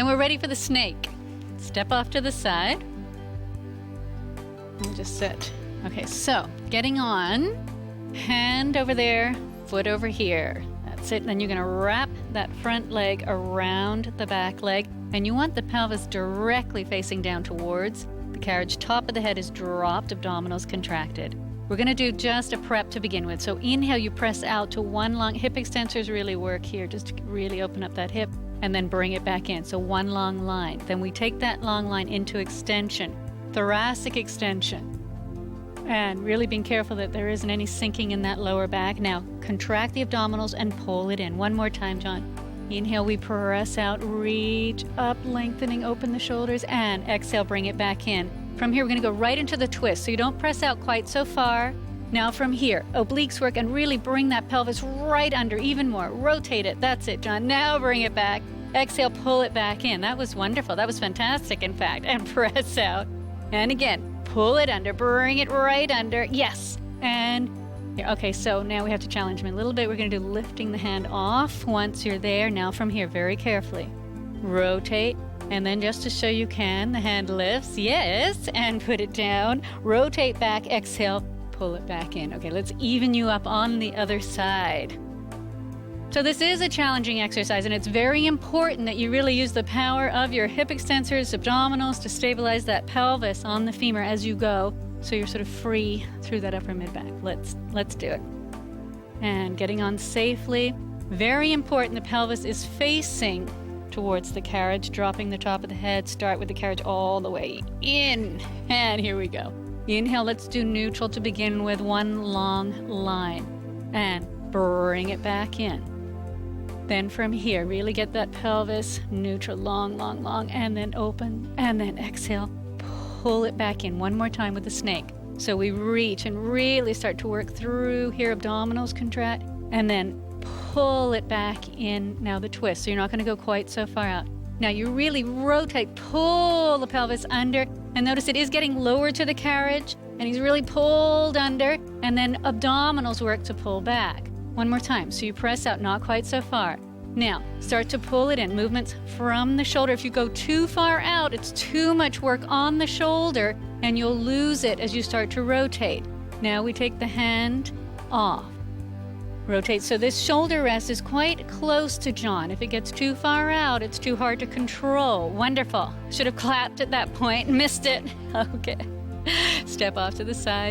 And we're ready for the snake. Step off to the side. We'll just sit. Okay, so getting on, hand over there, foot over here. That's it. Then you're going to wrap that front leg around the back leg, and you want the pelvis directly facing down towards the carriage. Top of the head is dropped, abdominals contracted. We're going to do just a prep to begin with. So inhale, you press out to one long, hip extensors really work here, just to really open up that hip, and then bring it back in. So one long line. Then we take that long line into extension, thoracic extension. And really being careful that there isn't any sinking in that lower back. Now, contract the abdominals and pull it in. One more time, John. Inhale, we press out, reach up, lengthening, open the shoulders, and exhale, bring it back in. From here, we're going to go right into the twist, so you don't press out quite so far. Now from here, obliques work, and really bring that pelvis right under, even more. Rotate it. That's it, John. Now bring it back. Exhale, pull it back in. That was wonderful. That was fantastic, in fact. And press out. And again. Pull it under, bring it right under. Yes. And here. Okay, so now we have to challenge me a little bit. We're going to do lifting the hand off once you're there. Now from here, very carefully. Rotate. And then just to show you can, the hand lifts. Yes. And put it down. Rotate back. Exhale. Pull it back in. Okay, let's even you up on the other side. So this is a challenging exercise, and it's very important that you really use the power of your hip extensors, abdominals to stabilize that pelvis on the femur as you go, so you're sort of free through that upper mid-back. Let's do it. And getting on safely. Very important, the pelvis is facing towards the carriage, dropping the top of the head. Start with the carriage all the way in. And here we go. Inhale, let's do neutral to begin with, one long line. And bring it back in. Then from here, really get that pelvis neutral, long, long, long, and then open, and then exhale, pull it back in. One more time with the snake. So we reach and really start to work through here, abdominals contract, and then pull it back in. Now the twist, so you're not going to go quite so far out. Now you really rotate, pull the pelvis under, and notice it is getting lower to the carriage, and he's really pulled under, and then abdominals work to pull back. One more time. So you press out, not quite so far. Now, start to pull it in. Movements from the shoulder. If you go too far out, it's too much work on the shoulder, and you'll lose it as you start to rotate. Now we take the hand off. Rotate. So this shoulder rest is quite close to John. If it gets too far out, it's too hard to control. Wonderful. Should have clapped at that point. Missed it. Okay. Step off to the side.